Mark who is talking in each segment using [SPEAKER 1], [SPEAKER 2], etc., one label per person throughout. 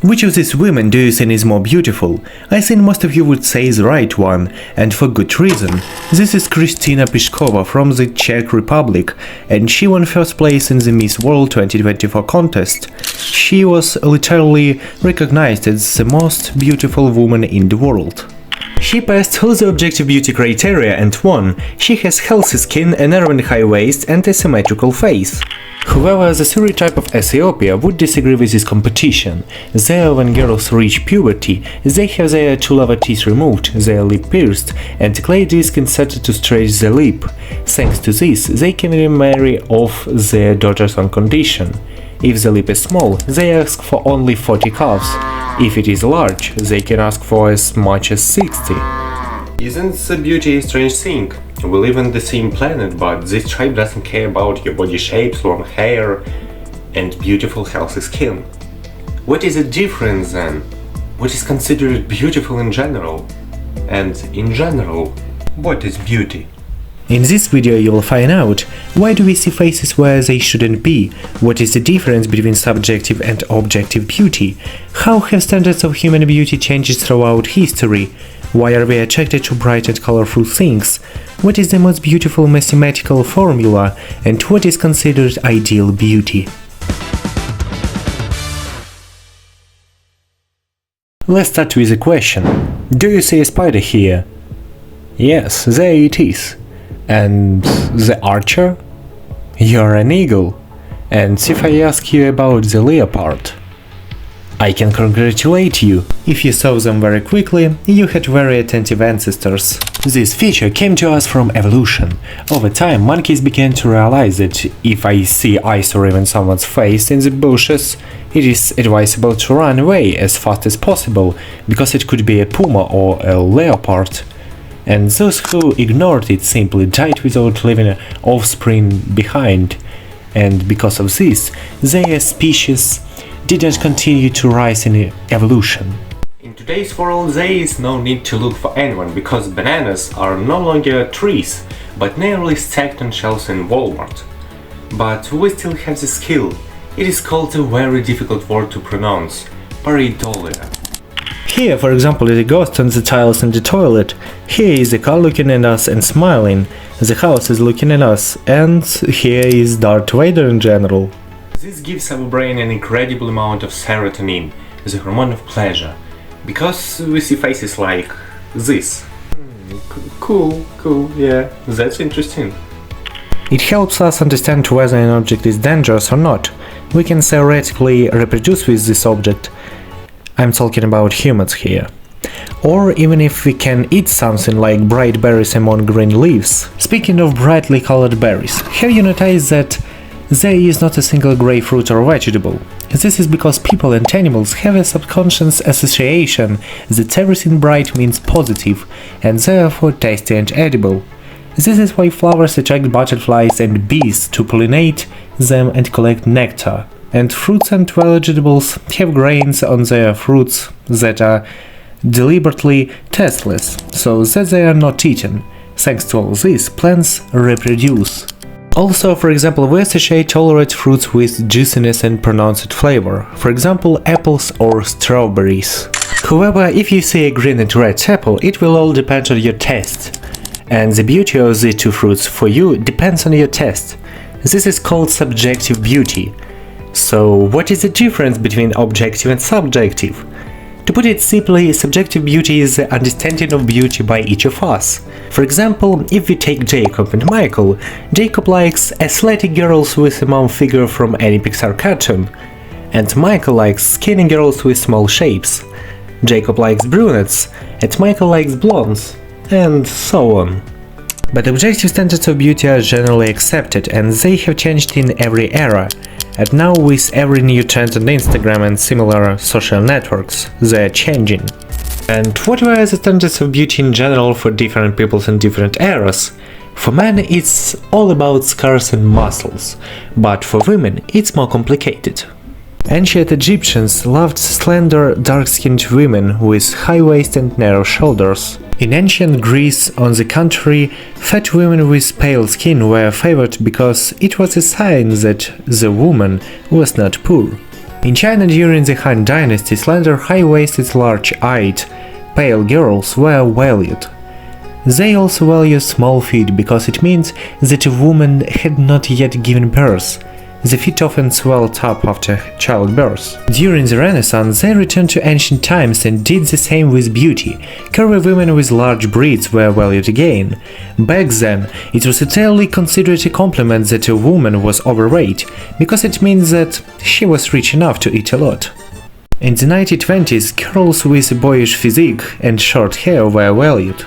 [SPEAKER 1] Which of these women do you think is more beautiful? I think most of you would say the right one, and for good reason. This is Kristina Pishkova from the Czech Republic, and she won first place in the Miss World 2024 contest. She was literally recognized as the most beautiful woman in the world. She passed all the objective beauty criteria and won. She has healthy skin, a narrow and high waist, and a symmetrical face. However, the stereotype of Ethiopia would disagree with this competition. There, when girls reach puberty, they have their two lower teeth removed, their lip pierced, and a clay disc inserted to stretch the lip. Thanks to this, they can remarry off their daughters on condition. If the lip is small, they ask for only 40 calves. If it is large, they can ask for as much as 60. Isn't the beauty a strange thing? We live on the same planet, but this tribe doesn't care about your body shapes, long hair, and beautiful healthy skin. What is the difference then? What is considered beautiful in general? And in general, what is beauty? In this video you will find out why do we see faces where they shouldn't be, what is the difference between subjective and objective beauty, how have standards of human beauty changed throughout history, why are we attracted to bright and colorful things, what is the most beautiful mathematical formula, and what is considered ideal beauty. Let's start with a question. Do you see a spider here? Yes, there it is. And the archer? You're an eagle. And if I ask you about the leopard? I can congratulate you. If you saw them very quickly, you had very attentive ancestors. This feature came to us from evolution. Over time, monkeys began to realize that if I see eyes or even someone's face in the bushes, it is advisable to run away as fast as possible, because it could be a puma or a leopard. And those who ignored it simply died without leaving offspring behind, and because of this, their species didn't continue to rise in evolution. In today's world, there is no need to look for anyone, because bananas are no longer trees, but nearly stacked on shelves in Walmart. But we still have the skill. It is called a very difficult word to pronounce, pareidolia. Here, for example, is a ghost on the tiles in the toilet. Here is the car looking at us and smiling. The house is looking at us, and here is Darth Vader in general. This gives our brain an incredible amount of serotonin, the hormone of pleasure, because we see faces like this. Cool, yeah, that's interesting. It helps us understand whether an object is dangerous or not. We can theoretically reproduce with this object. I'm talking about humans here. Or even if we can eat something like bright berries among green leaves. Speaking of brightly colored berries, have you noticed that there is not a single grey fruit or vegetable? This is because people and animals have a subconscious association that everything bright means positive, and therefore tasty and edible. This is why flowers attract butterflies and bees to pollinate them and collect nectar. And fruits and vegetables have grains on their fruits that are deliberately tasteless, so that they are not eaten. Thanks to all this, plants reproduce. Also, for example, we associate tolerant fruits with juiciness and pronounced flavor, for example, apples or strawberries. However, if you see a green and red apple, it will all depend on your taste. And the beauty of the two fruits for you depends on your taste. This is called subjective beauty. So, what is the difference between objective and subjective? To put it simply, subjective beauty is the understanding of beauty by each of us. For example, if we take Jacob and Michael, Jacob likes athletic girls with a mom figure from any Pixar cartoon, and Michael likes skinny girls with small shapes. Jacob likes brunettes, and Michael likes blondes, and so on. But objective standards of beauty are generally accepted, and they have changed in every era. And now with every new trend on Instagram and similar social networks, they are changing. And what were the standards of beauty in general for different peoples in different eras? For men it's all about scars and muscles, but for women it's more complicated. Ancient Egyptians loved slender, dark-skinned women with high waist and narrow shoulders. In ancient Greece, on the contrary, fat women with pale skin were favored because it was a sign that the woman was not poor. In China during the Han Dynasty, slender, high-waisted, large-eyed, pale girls were valued. They also valued small feet because it means that a woman had not yet given birth. The feet often swelled up after childbirth. During the Renaissance, they returned to ancient times and did the same with beauty. Curvy women with large breasts were valued again. Back then, it was entirely considered a compliment that a woman was overweight, because it means that she was rich enough to eat a lot. In the 1920s, girls with a boyish physique and short hair were valued.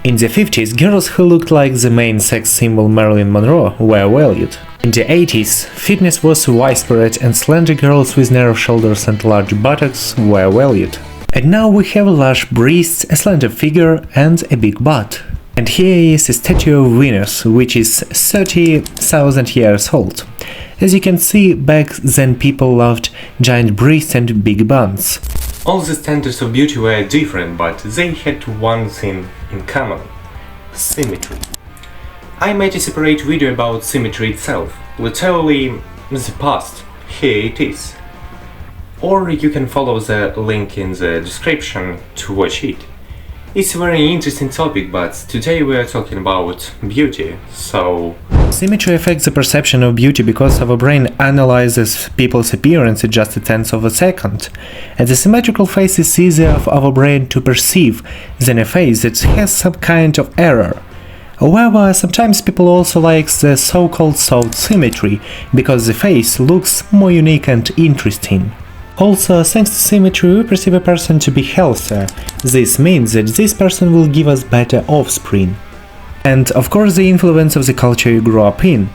[SPEAKER 1] In the 50s, girls who looked like the main sex symbol Marilyn Monroe were valued. In the 80s, fitness was widespread and slender girls with narrow shoulders and large buttocks were valued. And now we have large breasts, a slender figure and a big butt. And here is a statue of Venus, which is 30,000 years old. As you can see, back then people loved giant breasts and big buns. All the standards of beauty were different, but they had one thing in common: symmetry. I made a separate video about symmetry itself, literally the past, here it is. Or you can follow the link in the description to watch it. It's a very interesting topic, but today we are talking about beauty, so... Symmetry affects the perception of beauty because our brain analyzes people's appearance in just a tenth of a second, and the symmetrical face is easier for our brain to perceive than a face that has some kind of error. However, sometimes people also like the so-called soft symmetry, because the face looks more unique and interesting. Also, thanks to symmetry, we perceive a person to be healthier. This means that this person will give us better offspring. And of course the influence of the culture you grew up in.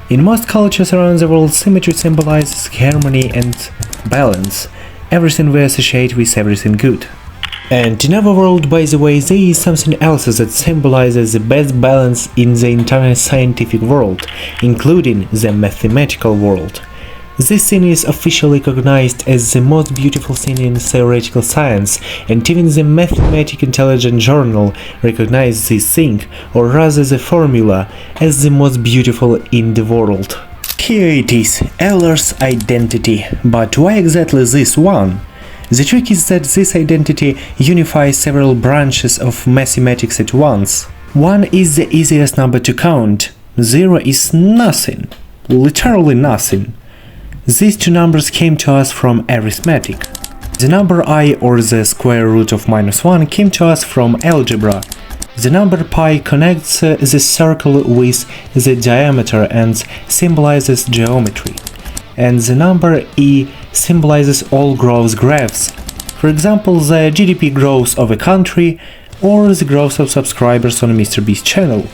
[SPEAKER 1] In most cultures around the world, symmetry symbolizes harmony and balance, everything we associate with everything good. And in our world, by the way, there is something else that symbolizes the best balance in the entire scientific world, including the mathematical world. This thing is officially recognized as the most beautiful thing in theoretical science, and even the Mathematic Intelligence Journal recognizes this thing, or rather the formula, as the most beautiful in the world. Here it is, Euler's identity. But why exactly this one? The trick is that this identity unifies several branches of mathematics at once. 1 is the easiest number to count. 0 is nothing. Literally nothing. These two numbers came to us from arithmetic. The number I, or the square root of -1, came to us from algebra. The number pi connects the circle with the diameter and symbolizes geometry. And the number e symbolizes all growth graphs, for example the GDP growth of a country or the growth of subscribers on MrBeast channel.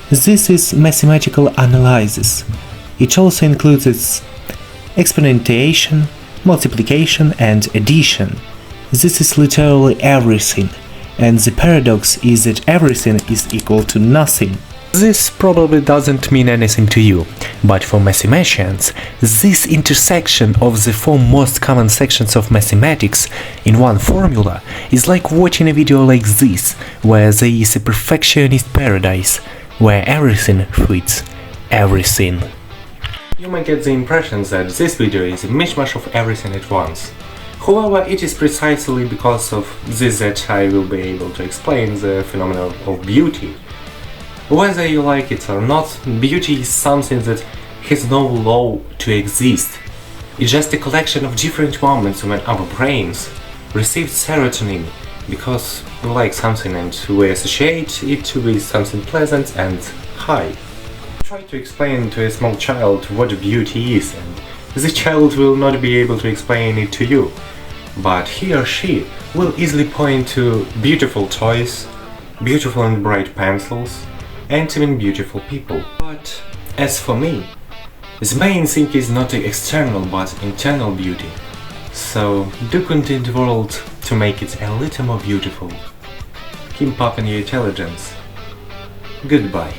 [SPEAKER 1] This is mathematical analysis. It also includes its exponentiation, multiplication and addition. This is literally everything, and the paradox is that everything is equal to nothing. This probably doesn't mean anything to you, but for mathematicians, this intersection of the four most common sections of mathematics in one formula is like watching a video like this, where there is a perfectionist paradise, where everything fits everything. You might get the impression that this video is a mishmash of everything at once. However, it is precisely because of this that I will be able to explain the phenomenon of beauty. Whether you like it or not, beauty is something that has no law to exist. It's just a collection of different moments when our brains receive serotonin because we like something and we associate it with something pleasant and high. Try to explain to a small child what beauty is, and the child will not be able to explain it to you, but he or she will easily point to beautiful toys, beautiful and bright pencils, and even beautiful people. But as for me, the main thing is not the external but internal beauty. So do content the world to make it a little more beautiful. Keep up in your intelligence. Goodbye.